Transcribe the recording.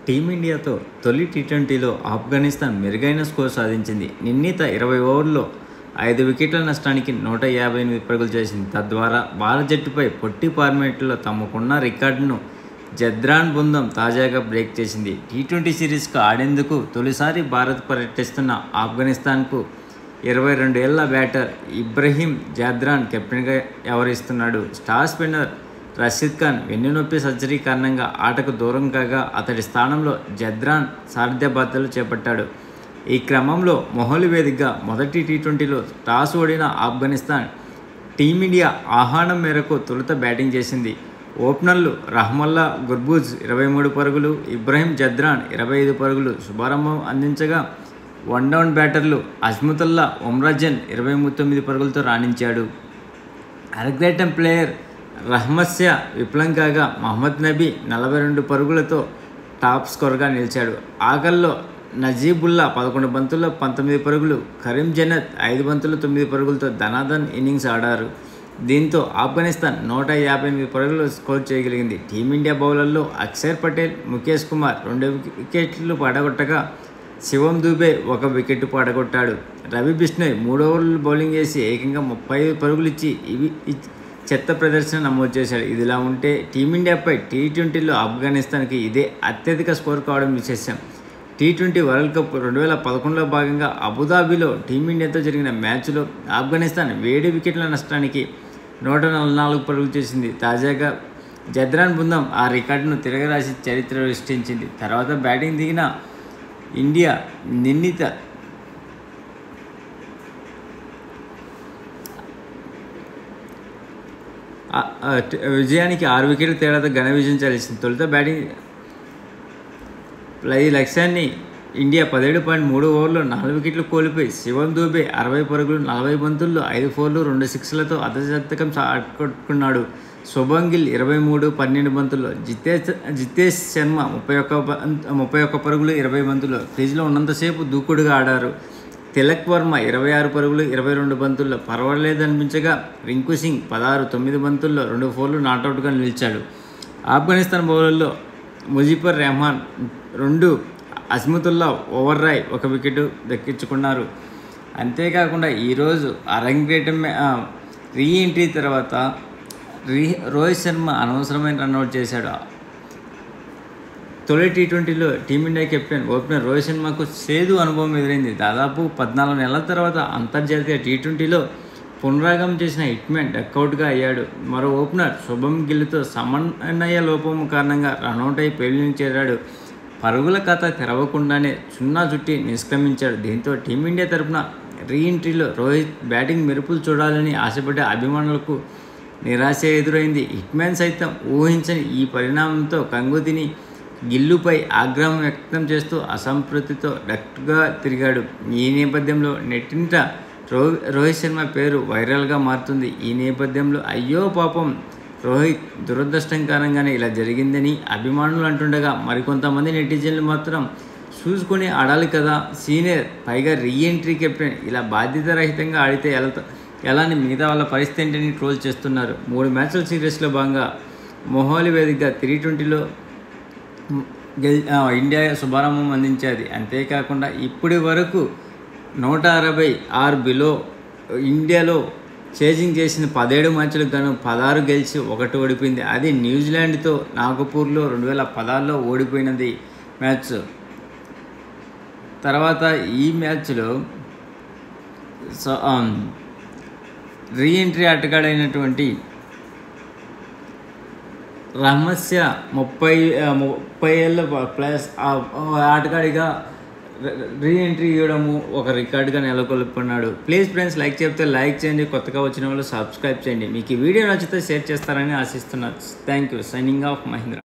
టీమిండియాతో తొలి టీ20లో ఆఫ్ఘనిస్తాన్ మెరుగైన స్కోర్ సాధించింది. నిర్ణీత 20 ఓవర్లలో 5 వికెట్ల నష్టానికి 158 పరుగులు చేసింది. తద్వారా భారత జట్టుపై పొట్టి ఫార్మాట్లో తమకున్న రికార్డును జద్రాన్ బృందం తాజాగా బ్రేక్ చేసింది. టీ20 సిరీస్కు ఆడేందుకు తొలిసారి భారత్ పర్యటిస్తున్న ఆఫ్ఘనిస్తాన్కు 22 ఏళ్ల బ్యాటర్ ఇబ్రహీం జద్రాన్ కెప్టెన్గా వ్యవహరిస్తున్నాడు. స్టార్ స్పిన్నర్ రషీద్ ఖాన్ వెన్నునొప్పి సర్జరీ కారణంగా ఆటకు దూరం కాగా అతడి స్థానంలో జద్రాన్ సారథ్య బాధ్యతలు చేపట్టాడు. ఈ క్రమంలో మొహాలీ వేదికగా మొదటి టీ20లో టాస్ ఓడిన ఆఫ్ఘనిస్తాన్ టీమిండియా ఆహ్వానం మేరకు తొలుత బ్యాటింగ్ చేసింది. ఓపెనర్లు రహ్మల్లా గుర్బూజ్ 23 పరుగులు, ఇబ్రహీం జద్రాన్ 25 పరుగులు శుభారంభం అందించగా వన్డౌన్ బ్యాటర్లు అజ్ముతుల్లా ఒమ్రాజన్ 29 పరుగులతో రాణించాడు. అరగ్రేటం ప్లేయర్ రహ్మత్య విఫలం కాగా మహమ్మద్ నబీ 42 పరుగులతో టాప్ స్కోర్గా నిలిచాడు. ఆఖర్లో నజీబుల్లా 11 బంతుల్లో 19 పరుగులు, కరీం జన్నత్ 5 బంతుల్లో 9 పరుగులతో ధనాధన్ ఇన్నింగ్స్ ఆడారు. దీంతో ఆఫ్ఘనిస్తాన్ 158 పరుగులు స్కోర్ చేయగలిగింది. టీమిండియా బౌలర్లో అక్షర్ పటేల్, ముఖేష్ కుమార్ 2 వికెట్లు పడగొట్టగా శివం దూబే 1 వికెట్ పడగొట్టాడు. రవి బిష్ణోయ్ 3 ఓవర్లు బౌలింగ్ చేసి ఏకంగా 35 పరుగులు ఇచ్చి చెత్త ప్రదర్శన నమోదు చేశాడు. ఇదిలా ఉంటే టీమిండియాపై టీ20లో ఆఫ్ఘనిస్తాన్కి ఇదే అత్యధిక స్కోర్ కావడం విశేషం. టీ20 వరల్డ్ కప్ 2011లో భాగంగా అబుదాబిలో టీమిండియాతో జరిగిన మ్యాచ్లో ఆఫ్ఘనిస్తాన్ 7 వికెట్ల నష్టానికి 144 పరుగులు చేసింది. తాజాగా జద్రాన్ బృందం ఆ రికార్డును తిరగరాసి చరిత్ర సృష్టించింది. తర్వాత బ్యాటింగ్ దిగిన ఇండియా నిర్ణీత విజయానికి 6 వికెట్ల తేడాతో ఘన విజయం సాధించింది. తొలుత బ్యాటింగ్ ఈ లక్ష్యాన్ని ఇండియా 17.3 ఓవర్లో 4 వికెట్లు కోల్పోయి శివం దూబే 60 పరుగులు, 40 బంతుల్లో 5 ఫోర్లు, 2 సిక్స్లతో అర్ధశతకం ఆకట్టుకున్నాడు. శుభం గిల్ 23, 12 బంతుల్లో, జితేష్ శర్మ 31 పరుగులు, 20 బంతుల్లో క్రీజ్లో ఉన్నంతసేపు దూకుడుగా ఆడారు. తిలక్ వర్మ 26 పరుగులు, 22 బంతుల్లో పర్వాలేదనిపించగా రింకు సింగ్ 16, 9 బంతుల్లో 2 ఫోర్లు నాటౌట్గా నిలిచాడు. ఆఫ్ఘనిస్తాన్ బౌలర్లో ముజీబుర్ రెహమాన్ 2, అజ్ముతుల్లా ఓవర్రాయ్ 1 వికెట్ దక్కించుకున్నారు. అంతేకాకుండా ఈరోజు అరంగేటం రీఎంట్రీ తర్వాత రోహిత్ శర్మ అనవసరమైన రన్అట్ చేశాడు. తొలి టీ20లో టీమిండియా కెప్టెన్ ఓపెనర్ రోహిత్ శర్మకు చేదు అనుభవం ఎదురైంది. దాదాపు 14 నెలల తర్వాత అంతర్జాతీయ టీ20లో పునరాగమనం చేసిన హిట్మ్యాన్ డక్అవుట్గా అయ్యాడు. మరో ఓపెనర్ శుభం గిల్తో సమన్వయ లోపం కారణంగా రన్అట్ అయి పెవిలియన్ చేరాడు. పరుగుల ఖాతా తెరవకుండానే 0 చుట్టి నిష్క్రమించాడు. దీంతో టీమిండియా తరపున రీఎంట్రీలో రోహిత్ బ్యాటింగ్ మెరుపులు చూడాలని ఆశపడ్డ అభిమానులకు నిరాశ ఎదురైంది. హిట్మ్యాన్ సైతం ఊహించని ఈ పరిణామంతో కంగుతిని గిల్లుపై ఆగ్రహం వ్యక్తం చేస్తూ అసంతృప్తితో డక్గా తిరిగాడు. ఈ నేపథ్యంలో నెట్టింట రోహిత్ శర్మ పేరు వైరల్గా మారుతుంది. ఈ నేపథ్యంలో అయ్యో పాపం రోహిత్, దురదృష్టం కారణంగానే ఇలా జరిగిందని అభిమానులు అంటుండగా మరికొంతమంది నెటిజన్లు మాత్రం చూసుకొని ఆడాలి కదా సీనియర్, పైగా రీఎంట్రీ కెప్టెన్, ఇలా బాధ్యతారహితంగా ఆడితే ఎలాని మిగతా వాళ్ళ పరిస్థితి ఏంటని ట్రోల్ చేస్తున్నారు. 3 మ్యాచ్ల సిరీస్లో భాగంగా మొహాలీ వేదికగా టీ20లో ఇండియా శుభారంభం అందించేది. అంతేకాకుండా ఇప్పటి వరకు 160 బిలో ఇండియాలో చేజింగ్ చేసిన 17 మ్యాచ్లకు గాను 16 గెలిచి 1 ఓడిపోయింది. అది న్యూజిలాండ్తో నాగపూర్లో 2016లో ఓడిపోయినది మ్యాచ్. తర్వాత ఈ మ్యాచ్లో రీఎంట్రీ ఆటగాడైనటువంటి రహ్మత్య 30 ఏళ్ళ ప్లస్ ఆటగాడిగా రీఎంట్రీ ఇవ్వడము ఒక రికార్డుగా నెలకొల్పుకున్నాడు. ప్లీజ్ ఫ్రెండ్స్, లైక్ చెప్తే లైక్ చేయండి, కొత్తగా వచ్చిన వాళ్ళు సబ్స్క్రైబ్ చేయండి. మీకు ఈ వీడియో నచ్చితే షేర్ చేస్తారని ఆశిస్తున్నాను. Thank you. Signing off Mahindra.